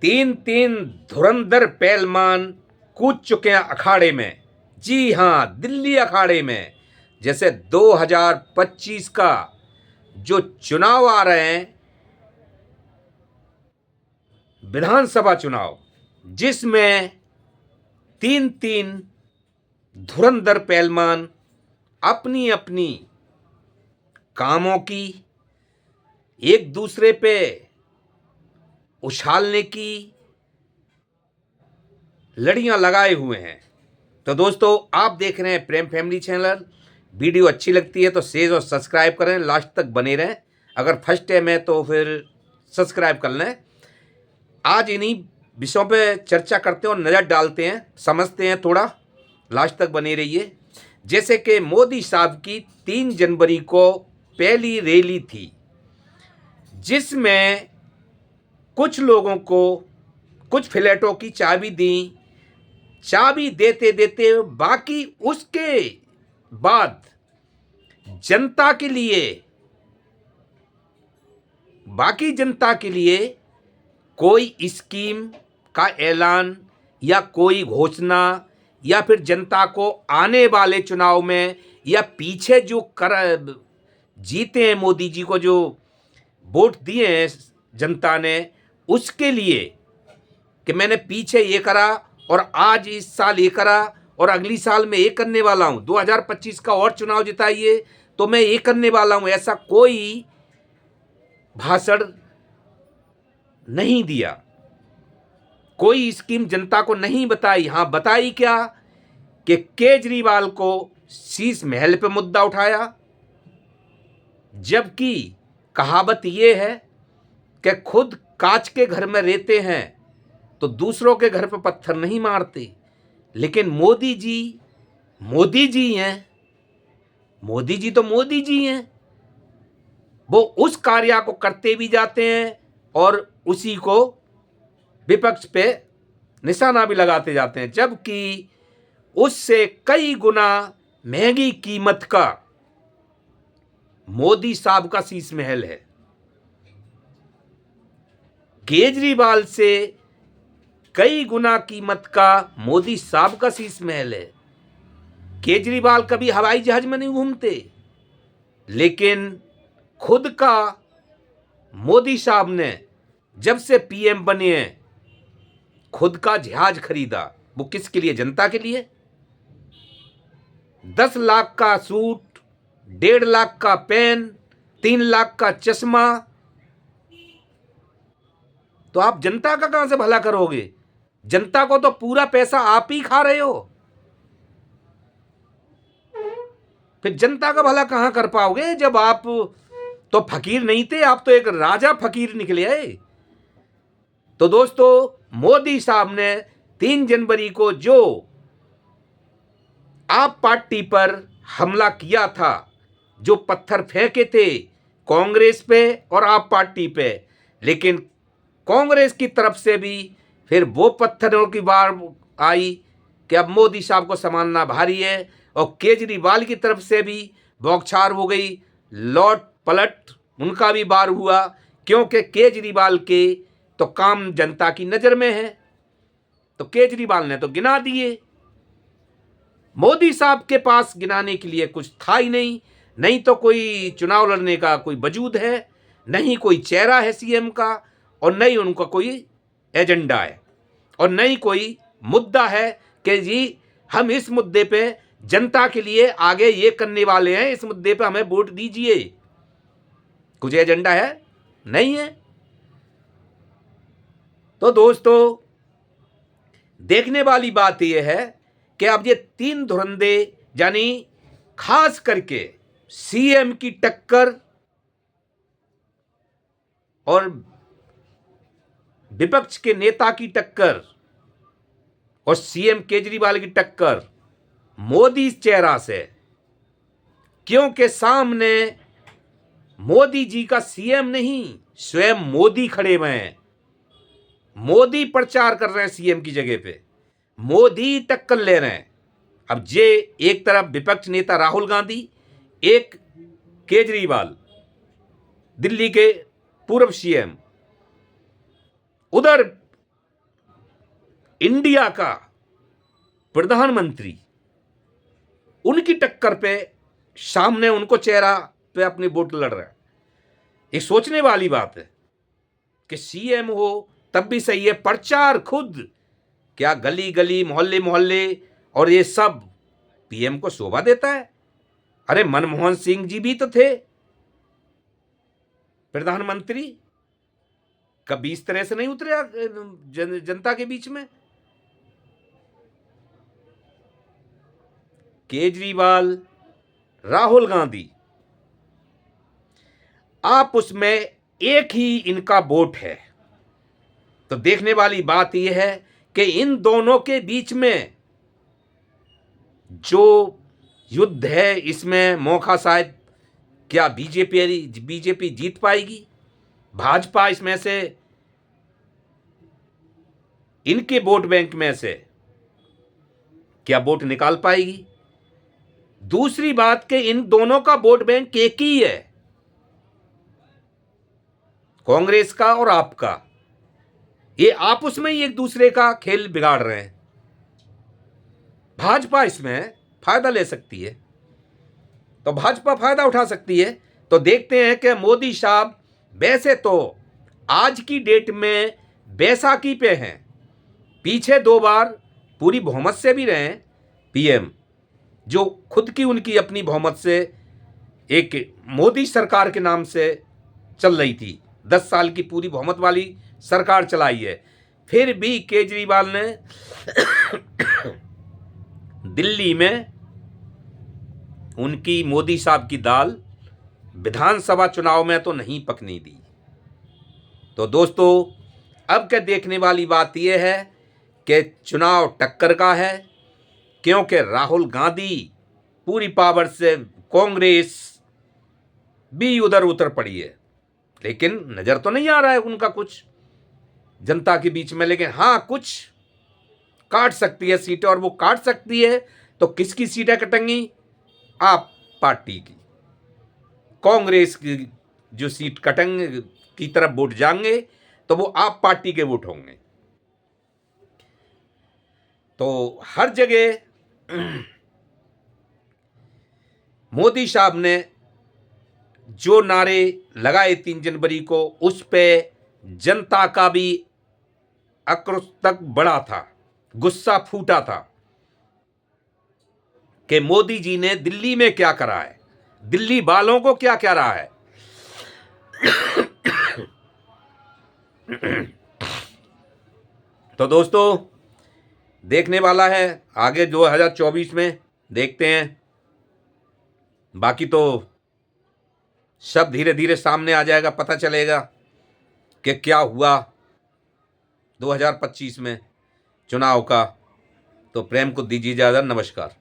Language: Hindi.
तीन तीन धुरंधर पहलवान कूद चुके हैं अखाड़े में। जी हाँ, दिल्ली अखाड़े में। जैसे 2025 का जो चुनाव आ रहे हैं, विधानसभा चुनाव, जिसमें तीन तीन धुरंधर पहलवान अपनी अपनी कामों की एक दूसरे पे उछालने की लड़ियां लगाए हुए हैं। तो दोस्तों, आप देख रहे हैं प्रेम फैमिली चैनल। वीडियो अच्छी लगती है तो शेयर और सब्सक्राइब करें, लास्ट तक बने रहें। अगर फर्स्ट टाइम है तो फिर सब्सक्राइब कर लें। आज इन्हीं विषयों पे चर्चा करते हैं और नज़र डालते हैं, समझते हैं थोड़ा। लास्ट तक बने रहिए। जैसे कि मोदी साहब की 3 जनवरी को पहली रैली थी, जिसमें कुछ लोगों को कुछ फ्लैटों की चाबी दी। चाबी देते देते बाकी उसके बाद जनता के लिए, बाकी जनता के लिए कोई स्कीम का ऐलान या कोई घोषणा, या फिर जनता को आने वाले चुनाव में या पीछे जो जीते हैं मोदी जी को, जो वोट दिए हैं जनता ने, उसके लिए कि मैंने पीछे ये करा और आज इस साल ये करा और अगली साल में ये करने वाला हूँ, 2025 का और चुनाव जिताइए तो मैं ये करने वाला हूँ, ऐसा कोई भाषण नहीं दिया। कोई स्कीम जनता को नहीं बताई। हाँ, बताई क्या कि केजरीवाल को शीश महल पे मुद्दा उठाया, जबकि कहावत ये है कि खुद कांच के घर में रहते हैं तो दूसरों के घर पे पत्थर नहीं मारते। लेकिन मोदी जी हैं, मोदी जी तो मोदी जी हैं। वो उस कार्य को करते भी जाते हैं और उसी को विपक्ष पे निशाना भी लगाते जाते हैं, जबकि उससे कई गुना महंगी कीमत का मोदी साहब का शीश महल है। केजरीवाल से कई गुना कीमत का मोदी साहब का शीश महल है। केजरीवाल कभी हवाई जहाज में नहीं घूमते, लेकिन खुद का मोदी साहब ने जब से पीएम बने हैं खुद का जहाज खरीदा। वो किसके लिए? जनता के लिए। 10 लाख का सूट, 1.5 लाख का पेन, 3 लाख का चश्मा, तो आप जनता का कहां से भला करोगे? जनता को तो पूरा पैसा आप ही खा रहे हो, फिर जनता का भला कहां कर पाओगे? जब आप तो फकीर नहीं थे, आप तो एक राजा फकीर निकले आए। तो दोस्तों, मोदी साहब ने 3 जनवरी को जो आप पार्टी पर हमला किया था, जो पत्थर फेंके थे कांग्रेस पे और आप पार्टी पे, लेकिन कांग्रेस की तरफ से भी फिर वो पत्थरों की बार आई कि अब मोदी साहब को संभालना भारी है, और केजरीवाल की तरफ से भी बौछार हो गई, लौट पलट उनका भी बार हुआ, क्योंकि केजरीवाल के तो काम जनता की नज़र में है, तो केजरीवाल ने तो गिना दिए। मोदी साहब के पास गिनाने के लिए कुछ था ही नहीं। नहीं तो कोई चुनाव लड़ने का कोई वजूद है, नहीं कोई चेहरा है सीएम का, और नहीं उनका कोई एजेंडा है, और नहीं कोई मुद्दा है कि जी हम इस मुद्दे पे जनता के लिए आगे ये करने वाले हैं, इस मुद्दे पे हमें वोट दीजिए। कुछ एजेंडा है? नहीं है। तो दोस्तों, देखने वाली बात यह है कि अब ये 3 धुरंधे, यानी खास करके सीएम की टक्कर और विपक्ष के नेता की टक्कर और सीएम केजरीवाल की टक्कर मोदी चेहरा से, क्योंकि सामने मोदी जी का सीएम नहीं, स्वयं मोदी खड़े हुए हैं। मोदी प्रचार कर रहे हैं सीएम की जगह पे, मोदी टक्कर ले रहे हैं। अब जे एक तरफ विपक्ष नेता राहुल गांधी, एक केजरीवाल दिल्ली के पूर्व सीएम, उधर इंडिया का प्रधानमंत्री उनकी टक्कर पे सामने उनको चेहरा पे अपनी वोट लड़ रहा है। ये सोचने वाली बात है कि सीएम हो तब भी सही है, प्रचार खुद क्या गली गली मोहल्ले मोहल्ले और ये सब पीएम को शोभा देता है। अरे मनमोहन सिंह जी भी तो थे प्रधानमंत्री, कभी इस तरह से नहीं उतरे जनता के बीच में। केजरीवाल, राहुल गांधी, आप उसमें एक ही इनका वोट है। तो देखने वाली बात यह है कि इन दोनों के बीच में जो युद्ध है, इसमें मौका शायद क्या बीजेपी जीत पाएगी, भाजपा इसमें से इनके वोट बैंक में से क्या वोट निकाल पाएगी। दूसरी बात कि इन दोनों का वोट बैंक एक ही है, कांग्रेस का और आपका। ये आपस में ही एक दूसरे का खेल बिगाड़ रहे हैं। भाजपा इसमें फायदा ले सकती है, तो भाजपा फायदा उठा सकती है। तो देखते हैं कि मोदी साहब वैसे तो आज की डेट में बैसाखी पे हैं, पीछे 2 बार पूरी बहुमत से भी रहे पीएम, जो खुद की उनकी अपनी बहुमत से एक मोदी सरकार के नाम से चल रही थी, 10 साल की पूरी बहुमत वाली सरकार चलाई है। फिर भी केजरीवाल ने दिल्ली में उनकी मोदी साहब की दाल विधानसभा चुनाव में तो नहीं पकने दी। तो दोस्तों, अब क्या देखने वाली बात यह है कि चुनाव टक्कर का है, क्योंकि राहुल गांधी पूरी पावर से, कांग्रेस भी उधर उतर पड़ी है, लेकिन नजर तो नहीं आ रहा है उनका कुछ जनता के बीच में। लेकिन हाँ, कुछ काट सकती है सीटें, और वो काट सकती है तो किसकी सीटें कटेंगी? आप पार्टी की, कांग्रेस की जो सीट कटेंगे की तरफ वोट जाएंगे तो वो आप पार्टी के वोट होंगे। तो हर जगह मोदी साहब ने जो नारे लगाए 3 जनवरी को, उस पे जनता का भी आक्रोश तक बढ़ा था, गुस्सा फूटा था कि मोदी जी ने दिल्ली में क्या करा है, दिल्ली वालों को क्या कह रहा है। तो दोस्तों, देखने वाला है आगे 2024 में, देखते हैं। बाकी तो सब धीरे धीरे सामने आ जाएगा, पता चलेगा कि क्या हुआ 2025 में चुनाव का। तो प्रेम को दीजिए इजाज़त, नमस्कार।